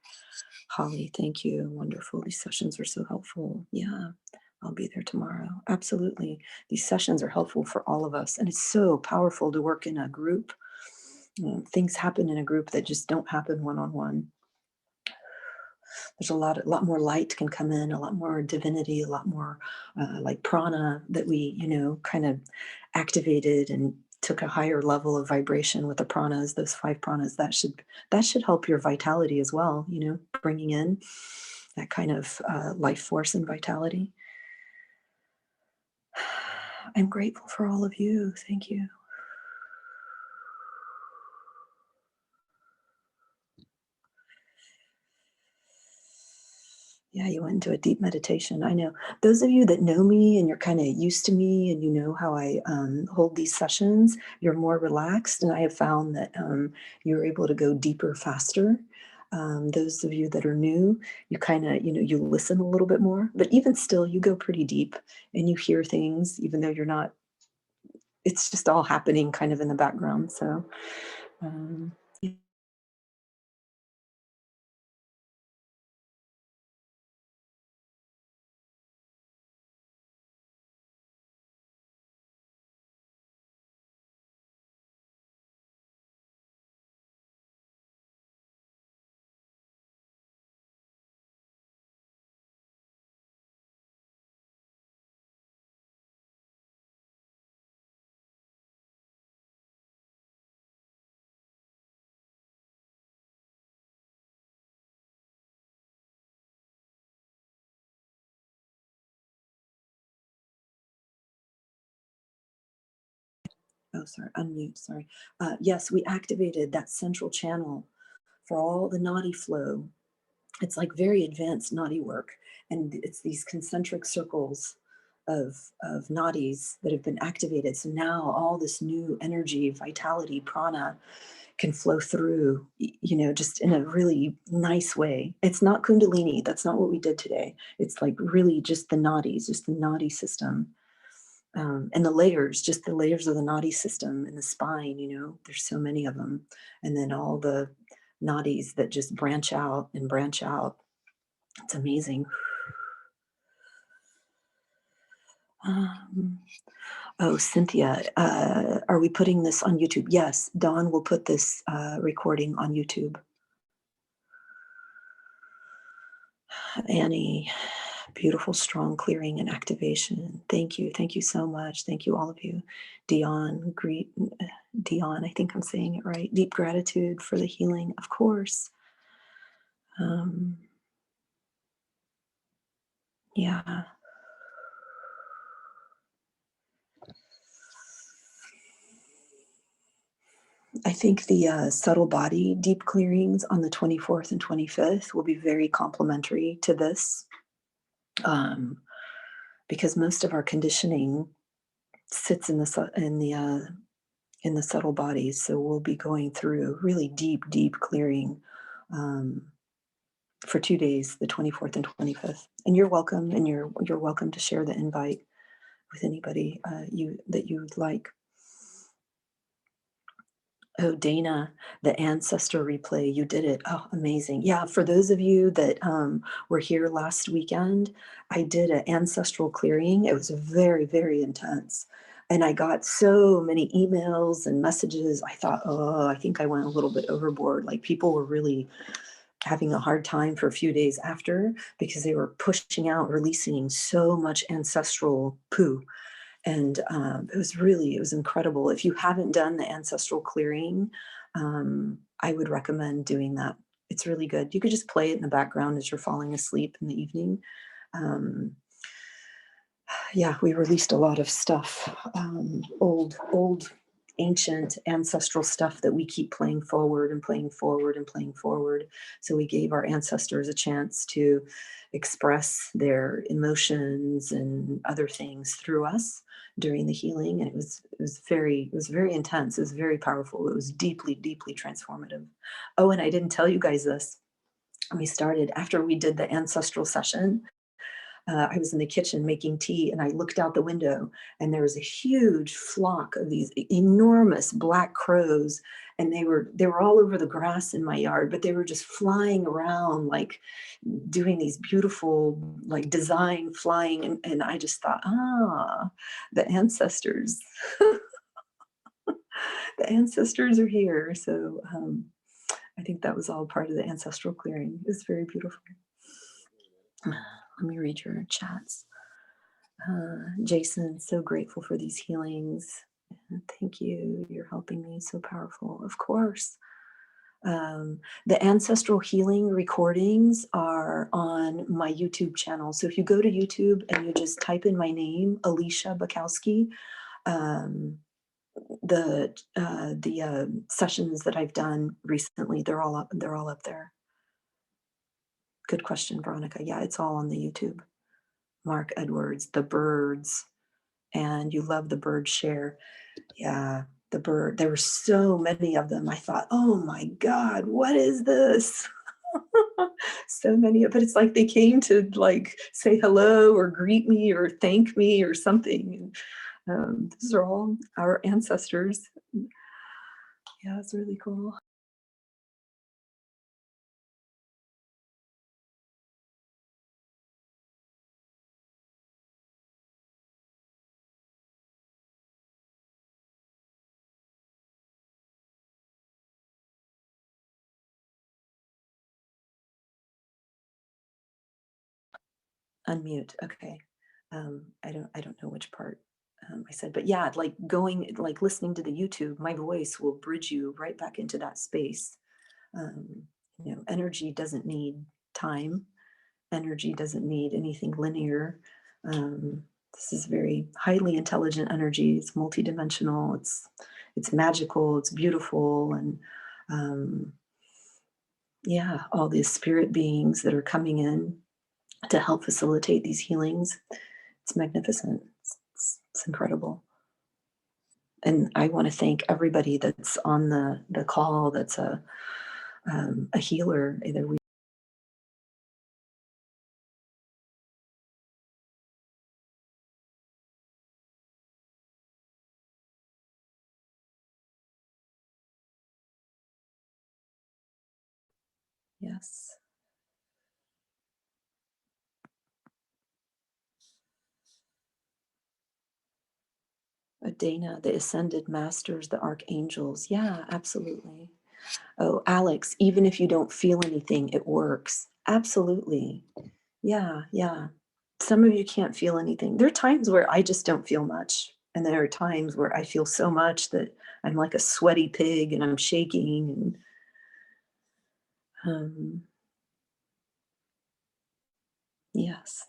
Holly, thank you. Wonderful. These sessions were so helpful. Yeah, I'll be there tomorrow. Absolutely. These sessions are helpful for all of us. And it's so powerful to work in a group. Things happen in a group that just don't happen one-on-one. There's a lot more light can come in, a lot more divinity, a lot more like prana that we, kind of activated and took a higher level of vibration with the pranas, those 5 pranas. That should help your vitality as well, bringing in that kind of life force and vitality. I'm grateful for all of you. Thank you. Yeah, you went into a deep meditation. I know. Those of you that know me and you're kind of used to me and you know how I hold these sessions, you're more relaxed. And I have found that you're able to go deeper faster. Those of you that are new, you kind of, you listen a little bit more. But even still, you go pretty deep and you hear things, even though you're not, it's just all happening kind of in the background. So, yeah. Oh, sorry, unmute, sorry. Yes, we activated that central channel for all the Nadi flow. It's like very advanced Nadi work. And it's these concentric circles of Nadis that have been activated. So now all this new energy, vitality, prana can flow through, just in a really nice way. It's not Kundalini. That's not what we did today. It's like really just the Nadis, just the Nadi system. And the layers, just the layers of the Nadi system in the spine, there's so many of them. And then all the Nadis that just branch out and branch out. It's amazing. Cynthia, are we putting this on YouTube? Yes, Dawn will put this recording on YouTube. Annie, beautiful, strong clearing and activation. Thank you. Thank you so much. Thank you, all of you. Dion, I think I'm saying it right. Deep gratitude for the healing, of course. Yeah. I think the subtle body deep clearings on the 24th and 25th will be very complementary to this, because most of our conditioning sits in the subtle bodies. So we'll be going through really deep clearing for 2 days, the 24th and 25th. And you're welcome, and you're welcome to share the invite with anybody that you would like. Oh, Dana, the ancestor replay, you did it. Oh, amazing. Yeah, for those of you that were here last weekend, I did an ancestral clearing. It was very, very intense. And I got so many emails and messages. I thought, oh, I think I went a little bit overboard. Like people were really having a hard time for a few days after because they were pushing out, releasing so much ancestral poo. And it was incredible. If you haven't done the ancestral clearing, I would recommend doing that. It's really good. You could just play it in the background as you're falling asleep in the evening. Um, yeah, we released a lot of stuff, old, ancient ancestral stuff that we keep playing forward and playing forward and playing forward. So we gave our ancestors a chance to express their emotions and other things through us during the healing. And it was very intense. It was very powerful. It was deeply, deeply transformative. Oh, and I didn't tell you guys this. We started after we did the ancestral session. I was in the kitchen making tea and I looked out the window and there was a huge flock of these enormous black crows, and they were all over the grass in my yard, but they were just flying around, like doing these beautiful like design flying, and I just thought, the ancestors. The ancestors are here. So I think that was all part of the ancestral clearing. It was very beautiful. Let me read your chats. Jason, so grateful for these healings. Thank you. You're helping me. So powerful. Of course. The ancestral healing recordings are on my YouTube channel. So if you go to YouTube and you just type in my name, Alicia Bukowski, the sessions that I've done recently, they're all up there. Good question, Veronica. Yeah, it's all on the YouTube. Mark Edwards, the birds, and you love the bird share. Yeah, the bird. There were so many of them. I thought, oh my God, what is this? So many, but it's like they came to like say hello or greet me or thank me or something. These are all our ancestors. Yeah, it's really cool. Unmute. Okay. I don't know which part I said, but yeah, like listening to the YouTube, my voice will bridge you right back into that space. Um, energy doesn't need time. Energy doesn't need anything linear. This is very highly intelligent energy. It's multidimensional. It's magical. It's beautiful, and yeah, all these spirit beings that are coming in to help facilitate these healings. It's magnificent. It's incredible. And I want to thank everybody that's on the call that's a healer. Either we yes. Dana, the ascended masters, the archangels. Yeah, absolutely. Oh, Alex, even if you don't feel anything, it works. Absolutely. Yeah, yeah. Some of you can't feel anything. There are times where I just don't feel much. And there are times where I feel so much that I'm like a sweaty pig and I'm shaking. And yes.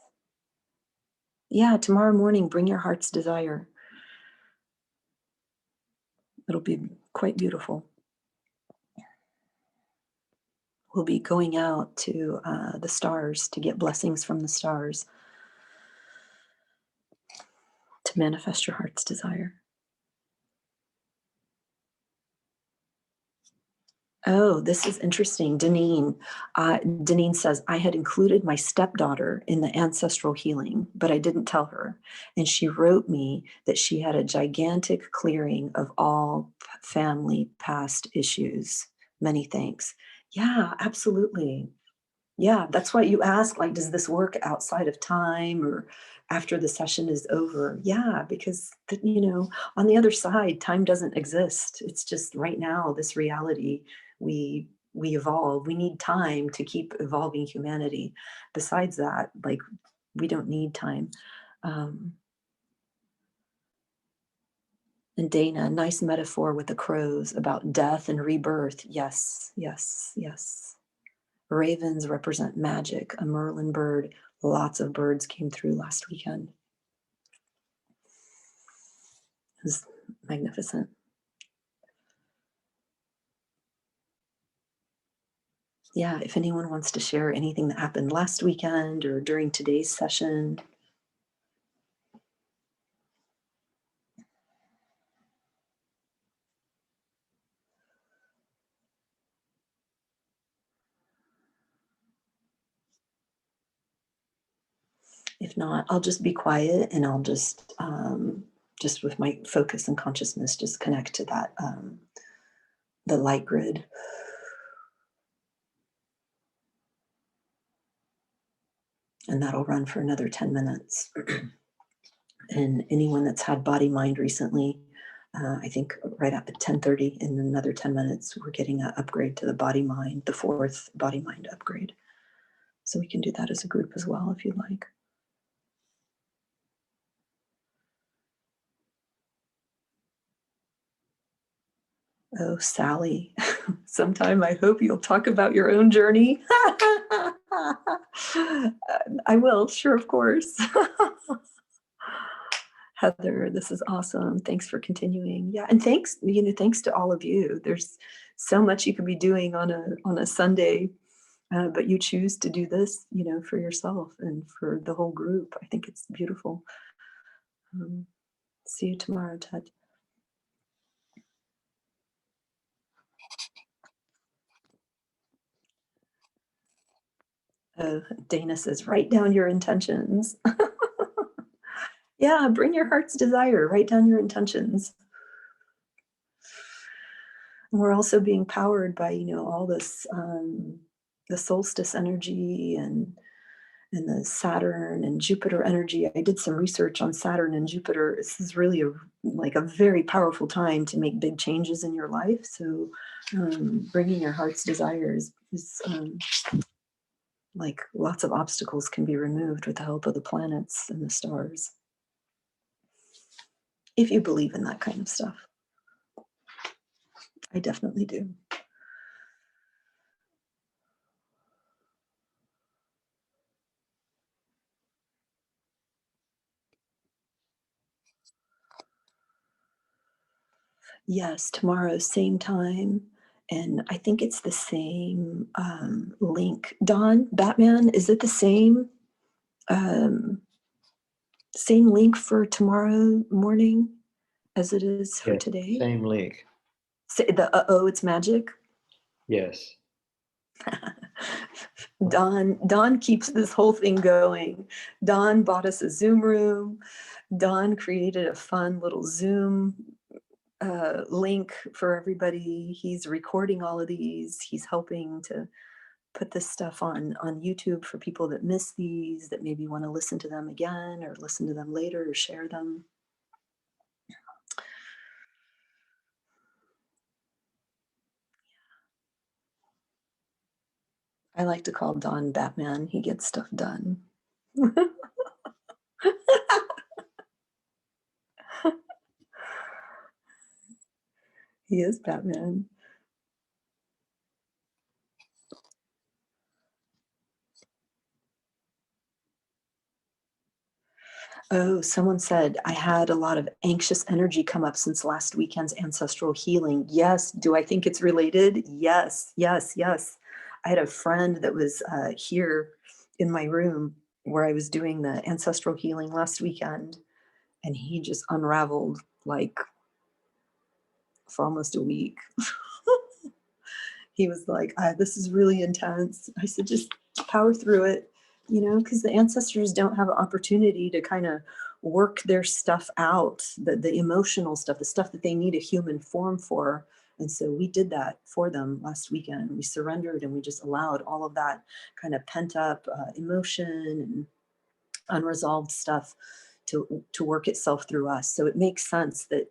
Yeah, tomorrow morning, bring your heart's desire. It'll be quite beautiful. We'll be going out to the stars to get blessings from the stars to manifest your heart's desire. Oh, this is interesting. Deneen says, I had included my stepdaughter in the ancestral healing, but I didn't tell her. And she wrote me that she had a gigantic clearing of all family past issues. Many thanks. Yeah, absolutely. Yeah, that's why you ask, like, does this work outside of time or after the session is over? Yeah, because, on the other side, time doesn't exist. It's just right now, this reality, we evolve. We need time to keep evolving humanity. Besides that, like, we don't need time. Um, and Dana, nice metaphor with the crows about death and rebirth. Yes, yes, yes. Ravens represent magic, a Merlin bird. Lots of birds came through last weekend. It was magnificent. Yeah, if anyone wants to share anything that happened last weekend or during today's session. If not, I'll just be quiet and I'll just with my focus and consciousness, just connect to that, the light grid. And that'll run for another 10 minutes. And anyone that's had body mind recently, I think right at 10:30 in another 10 minutes, we're getting an upgrade to the body mind, the fourth body mind upgrade. So we can do that as a group as well, if you'd like. Oh, Sally, sometime I hope you'll talk about your own journey. I will, sure, of course. Heather, this is awesome. Thanks for continuing. Yeah, and thanks to all of you. There's so much you could be doing on a Sunday, but you choose to do this, for yourself and for the whole group. I think it's beautiful. See you tomorrow, Ted. Dana says, write down your intentions. Yeah, bring your heart's desire. Write down your intentions. And we're also being powered by, all this, the solstice energy and the Saturn and Jupiter energy. I did some research on Saturn and Jupiter. This is really a very powerful time to make big changes in your life. So bringing your heart's desires is like lots of obstacles can be removed with the help of the planets and the stars. If you believe in that kind of stuff. I definitely do. Yes, tomorrow, same time. And I think it's the same link. Dawn, Batman, is it the same same link for tomorrow morning as it is for Yes, today? same link. Say the it's magic. Yes. Dawn keeps this whole thing going. Dawn bought us a Zoom room. Dawn created a fun little Zoom link for everybody. He's recording all of these. He's helping to put this stuff on YouTube for people that miss these, that maybe want to listen to them again or listen to them later or share them. I like to call Don Batman. He gets stuff done. He is Batman. Oh, someone said, I had a lot of anxious energy come up since last weekend's ancestral healing. Yes. Do I think it's related? Yes, yes, yes. I had a friend that was here in my room where I was doing the ancestral healing last weekend, and he just unraveled like for almost a week. he was like, this is really intense. I said, just power through it, because the ancestors don't have an opportunity to kind of work their stuff out, the emotional stuff, the stuff that they need a human form for. And so we did that for them last weekend. We surrendered and we just allowed all of that kind of pent up emotion and unresolved stuff to work itself through us. So it makes sense that,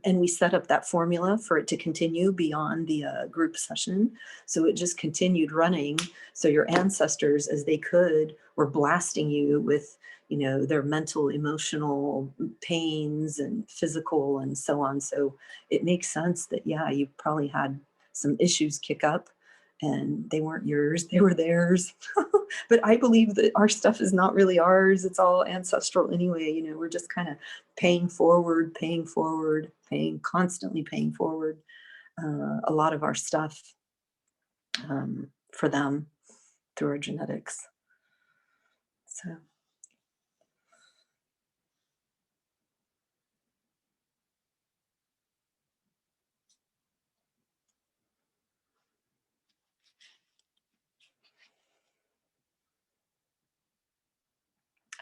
and we set up that formula for it to continue beyond the group session. So it just continued running. So your ancestors, as they could, were blasting you with, their mental, emotional pains and physical and so on. So it makes sense that, yeah, you probably had some issues kick up and they weren't yours, they were theirs. But I believe that our stuff is not really ours. It's all ancestral anyway. We're just kind of paying forward, constantly paying forward a lot of our stuff for them through our genetics. So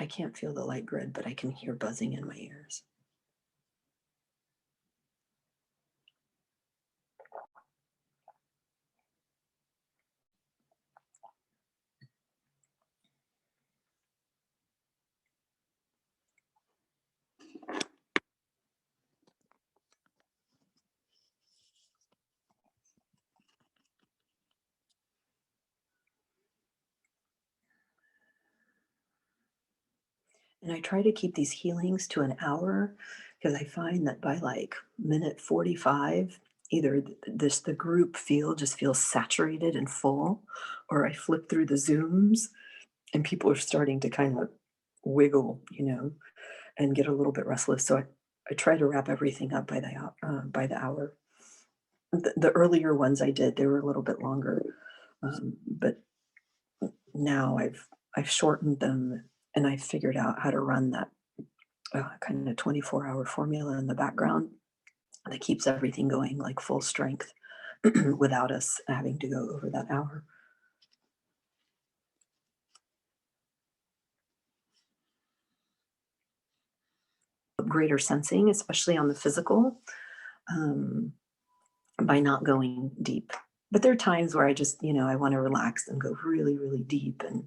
I can't feel the light grid, but I can hear buzzing in my ears. And I try to keep these healings to an hour because I find that by like minute 45, either the group just feels saturated and full, or I flip through the Zooms and people are starting to kind of wiggle, and get a little bit restless. So I try to wrap everything up by the hour. The earlier ones I did, they were a little bit longer, but now I've shortened them and I figured out how to run that kind of 24-hour formula in the background that keeps everything going like full strength without us having to go over that hour. Greater sensing, especially on the physical, um, by not going deep. But there are times where I just, I want to relax and go really, really deep. And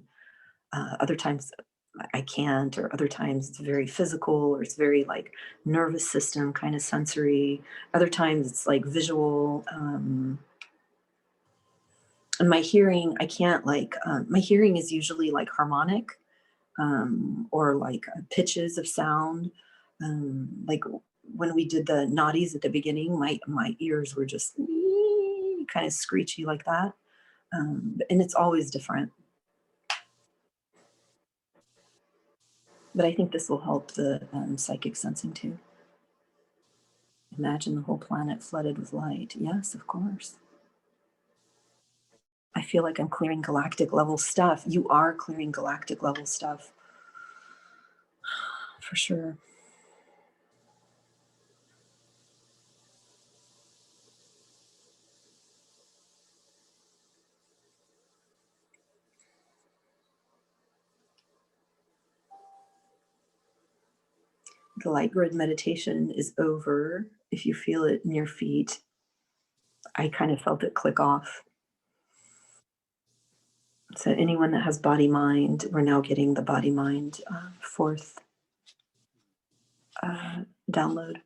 other times I can't, or other times it's very physical, or it's very like nervous system kind of sensory. Other times it's like visual. And my hearing, I can't like, my hearing is usually like harmonic or like pitches of sound. Like when we did the Nadis at the beginning, my ears were just kind of screechy like that. And it's always different. But I think this will help the psychic sensing too. Imagine the whole planet flooded with light. Yes, of course. I feel like I'm clearing galactic level stuff. You are clearing galactic level stuff for sure. The light grid meditation is over. If you feel it in your feet, I kind of felt it click off. So anyone that has body mind, we're now getting the body mind fourth download.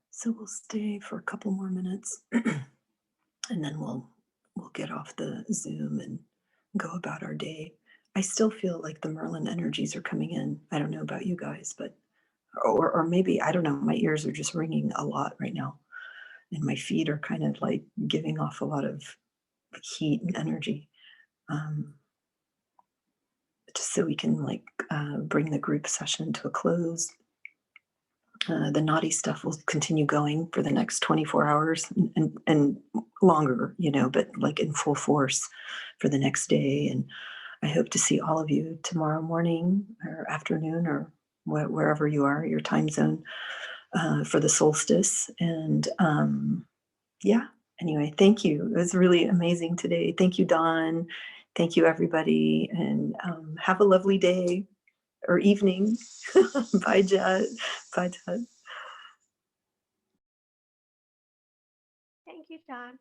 So we'll stay for a couple more minutes and then we'll get off the Zoom and go about our day. I still feel like the Merlin energies are coming in. I don't know about you guys, but or maybe I don't know, my ears are just ringing a lot right now. And my feet are kind of like giving off a lot of heat and energy. Just so we can like bring the group session to a close. The naughty stuff will continue going for the next 24 hours and longer, you know, but like in full force for the next day. And I hope to see all of you tomorrow morning or afternoon or wherever you are, your time zone, for the solstice. And yeah, anyway, thank you. It was really amazing today. Thank you, Dawn. Thank you, everybody. And have a lovely day or evening. Bye, Jet. Bye, Jet. Thank you, John.